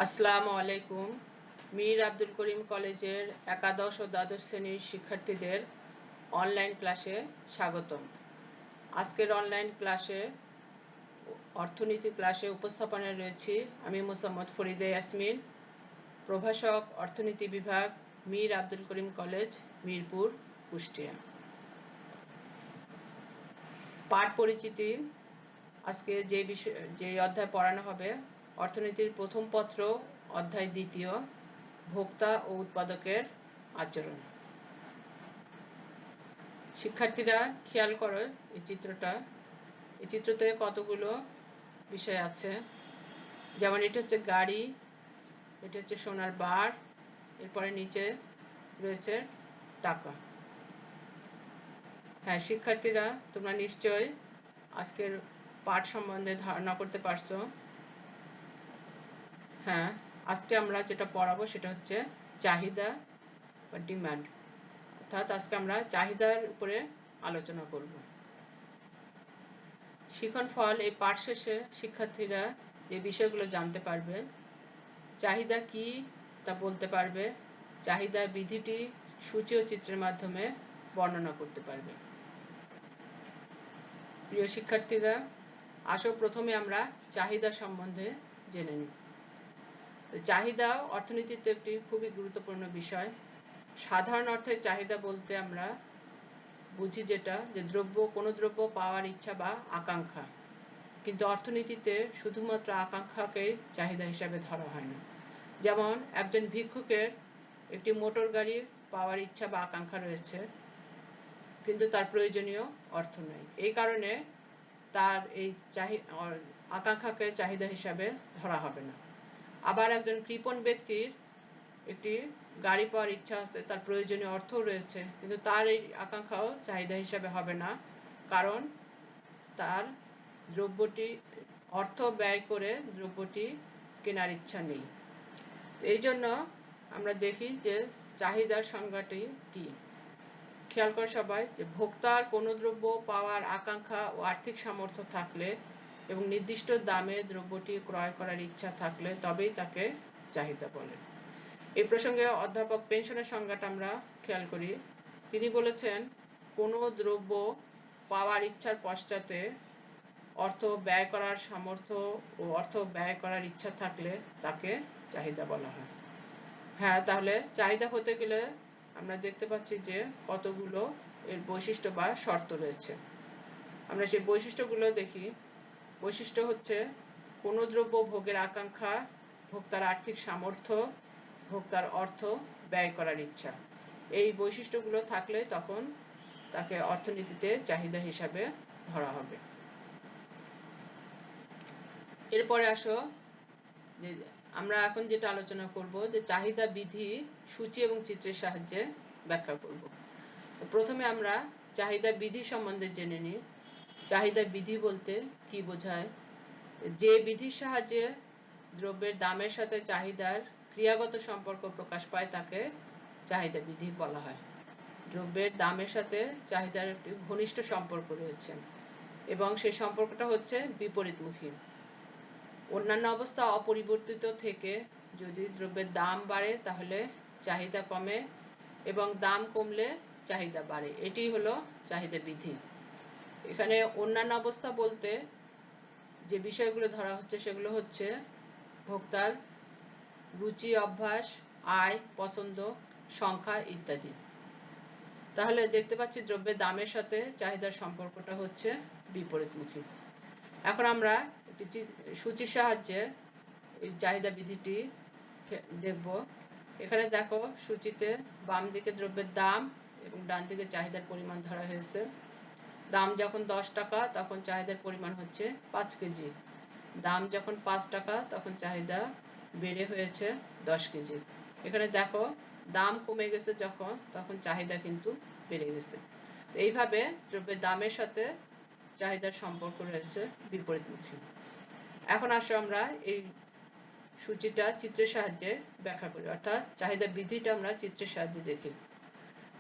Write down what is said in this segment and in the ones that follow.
আসসালামু আলাইকুম। মীর আব্দুল করিম কলেজের একাদশ ও দ্বাদশ শ্রেণীর শিক্ষার্থীদের অনলাইন ক্লাসে স্বাগতম। আজকের অনলাইন ক্লাসে অর্থনীতি ক্লাসে উপস্থাপনায় রয়েছি আমি মোসাম্মদ ফরিদা ইয়াসমিন, প্রভাষক, অর্থনীতি বিভাগ, মীর আব্দুল করিম কলেজ, মিরপুর, কুষ্টিয়া। পাঠ পরিচিতি। আজকে যে অধ্যায় পড়ানো হবে, অর্থনীতির প্রথম পত্র, অধ্যায় দ্বিতীয়, ভোক্তা ও উৎপাদকের আচরণ। শিক্ষার্থীরা খেয়াল করো এই চিত্রতে কতগুলো বিষয় আছে। যেমন এটা হচ্ছে গাড়ি, এটা হচ্ছে সোনার বার, এরপরে নিচে রয়েছে টাকা। হ্যাঁ শিক্ষার্থীরা, তোমরা নিশ্চয় আজকের পাঠ সম্বন্ধে ধারণা করতে পারছো। হ্যাঁ, আজকে আমরা যেটা পড়াবো সেটা হচ্ছে চাহিদা বা ডিমান্ড, অর্থাৎ আজকে আমরা চাহিদার উপরে আলোচনা করব। শিখন ফল এই পাঠ শেষে শিক্ষার্থীরা যে বিষয়গুলো জানতে পারবে: চাহিদা কি তা বলতে পারবে, চাহিদা বিধিটি সূচি ও চিত্রের মাধ্যমে বর্ণনা করতে পারবে। প্রিয় শিক্ষার্থীরা, আসো প্রথমে আমরা চাহিদা সম্বন্ধে জেনে নিই। তো চাহিদা অর্থনীতিতে একটি খুবই গুরুত্বপূর্ণ বিষয়। সাধারণ অর্থে চাহিদা বলতে আমরা বুঝি যেটা যে কোনো দ্রব্য পাওয়ার ইচ্ছা বা আকাঙ্ক্ষা, কিন্তু অর্থনীতিতে শুধুমাত্র আকাঙ্ক্ষাকেই চাহিদা হিসাবে ধরা হয় না। যেমন একজন ভিক্ষুকের একটি মোটর গাড়ি পাওয়ার ইচ্ছা বা আকাঙ্ক্ষা রয়েছে, কিন্তু তার প্রয়োজনীয় অর্থ নেই, এই কারণে তার এই আকাঙ্ক্ষাকে চাহিদা হিসাবে ধরা হবে না। আবার একজন কৃপণ ব্যক্তির একটি গাড়ি পাওয়ার ইচ্ছা আছে, তার প্রয়োজনীয় অর্থও রয়েছে, কিন্তু তার এই আকাঙ্ক্ষাও চাহিদা হিসাবে হবে না, কারণ তার অর্থ ব্যয় করে দ্রব্যটি কেনার ইচ্ছা নেই। এই জন্য আমরা দেখি যে চাহিদার সংজ্ঞাটি কি। খেয়াল করে সবাই যে ভোক্তার কোনো দ্রব্য পাওয়ার আকাঙ্ক্ষা ও আর্থিক সামর্থ্য থাকলে এবং নির্দিষ্ট দামে দ্রব্যটি ক্রয় করার ইচ্ছা থাকলে তবেই তাকে চাহিদা বলে। এই প্রসঙ্গে অধ্যাপক পেনশনের সংজ্ঞাটা আমরা খেয়াল করি। তিনি বলেছেন, কোনো দ্রব্য পাওয়ার ইচ্ছার পশ্চাতে অর্থ ব্যয় করার সামর্থ্য ও অর্থ ব্যয় করার ইচ্ছা থাকলে তাকে চাহিদা বলা হয়। হ্যাঁ, তাহলে চাহিদা হতে গেলে আমরা দেখতে পাচ্ছি যে কতগুলো এর বৈশিষ্ট্য বা শর্ত রয়েছে। আমরা সেই বৈশিষ্ট্যগুলো দেখি। বৈশিষ্ট্য হচ্ছে কোনো দ্রব্য ভোগের আকাঙ্ক্ষা, ভোক্তার আর্থিক সামর্থ্য, ভোক্তার অর্থ ব্যয় করার ইচ্ছা। এই বৈশিষ্ট্যগুলো থাকলে তখন তাকে অর্থনীতিতে চাহিদা হিসাবে ধরা হবে। এরপরে আসো যে আমরা এখন যেটা আলোচনা করব যে চাহিদা বিধি সূচি এবং চিত্রের সাহায্যে ব্যাখ্যা করব। প্রথমে আমরা চাহিদা বিধি সম্বন্ধে জেনে নিই। চাহিদা বিধি বলতে কি বোঝায়? যে বিধির সাহায্যে দ্রব্যের দামের সাথে চাহিদার ক্রিয়াগত সম্পর্ক প্রকাশ পায় তাকে চাহিদা বিধি বলা হয়। দ্রব্যের দামের সাথে চাহিদার একটি ঘনিষ্ঠ সম্পর্ক রয়েছে এবং সেই সম্পর্কটা হচ্ছে বিপরীতমুখী। অন্যান্য অবস্থা অপরিবর্তিত থেকে যদি দ্রব্যের দাম বাড়ে তাহলে চাহিদা কমে এবং দাম কমলে চাহিদা বাড়ে। এটি হলো চাহিদা বিধি। এখানে অন্যান্য অবস্থা বলতে যে বিষয়গুলো ধরা হচ্ছে সেগুলো হচ্ছে ভোক্তার রুচি, অভ্যাস, আয়, পছন্দ, সংখ্যা ইত্যাদি। তাহলে দেখতে পাচ্ছি দ্রব্যের দামের সাথে চাহিদার সম্পর্কটা হচ্ছে বিপরীতমুখী। এখন আমরা একটি সূচির সাহায্যে এই চাহিদা বিধিটি দেখব। এখানে দেখো সূচিতে বাম দিকে দ্রব্যের দাম এবং ডান দিকে চাহিদার পরিমাণ ধরা হয়েছে। দাম যখন 10 টাকা তখন চাহিদার পরিমাণ হচ্ছে 5 কেজি। দাম যখন 5 টাকা তখন চাহিদা বেড়ে হয়েছে 10 কেজি। এখানে দেখো দাম কমে গেছে তখন চাহিদা কিন্তু বেড়ে গেছে। তো এইভাবে দ্রব্যের দামের সাথে চাহিদার সম্পর্ক রয়েছে বিপরীতমুখী। এখন আসো আমরা এই সূচিটা চিত্রের সাহায্যে ব্যাখ্যা করি, অর্থাৎ চাহিদা বিধিটা আমরা চিত্রের সাহায্যে দেখি।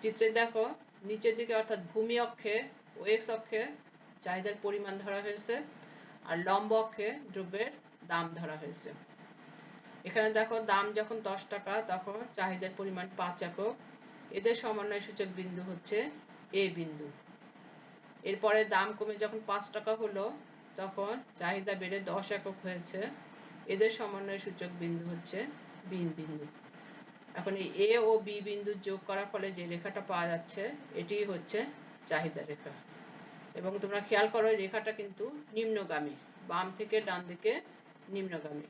চিত্রে দেখো নিচের দিকে অর্থাৎ ভূমি অক্ষে ও এক্স অক্ষে চাহিদার পরিমাণ ধরা হয়েছে আর লম্ব অক্ষে দ্রব্যের দাম ধরা হয়েছে। এখানে দেখো দাম যখন 10 টাকা তখন চাহিদার পরিমাণ 5 একক। এদের সমন্বয় সূচক বিন্দু হচ্ছে এ বিন্দু। এরপরে দাম কমে যখন 5 টাকা হলো তখন চাহিদা বেড়ে 10 একক হয়েছে। এদের সমন্বয় সূচক বিন্দু হচ্ছে বি বিন্দু। এখন এই এ ও বি বিন্দু যোগ করার ফলে যে রেখাটা পাওয়া যাচ্ছে এটি হচ্ছে চাহিদা রেখা। এবং তোমরা খেয়াল করো রেখাটা কিন্তু নিম্নগামী, বাম থেকে ডান দিকে নিম্নগামী,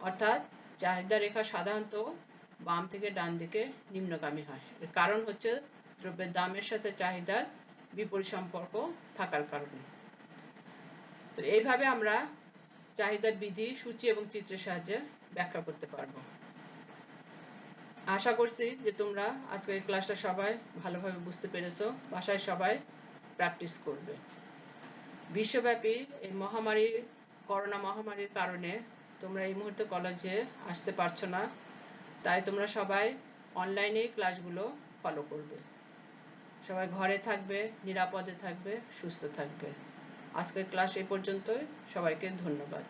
অর্থাৎ চাহিদা রেখা সাধারণত বাম থেকে ডান দিকে নিম্নগামী হয়। এর কারণ হচ্ছে দ্রব্যের দামের সাথে চাহিদার বিপরীত সম্পর্ক থাকার কারণে। তো এইভাবে আমরা চাহিদার বিধি সূচি এবং চিত্রের সাহায্যে ব্যাখ্যা করতে পারবো। আশা করছি যে তোমরা আজকের এই ক্লাসটা সবাই ভালোভাবে বুঝতে পেরেছো। বাসায় সবাই প্র্যাকটিস করবে। বিশ্বব্যাপী এই করোনা মহামারীর কারণে তোমরা এই মুহূর্তে কলেজে আসতে পারছো না, তাই তোমরা সবাই অনলাইনেই ক্লাসগুলো ফলো করবে। সবাই ঘরে থাকবে, নিরাপদে থাকবে, সুস্থ থাকবে। আজকের ক্লাস এই পর্যন্তই। সবাইকে ধন্যবাদ।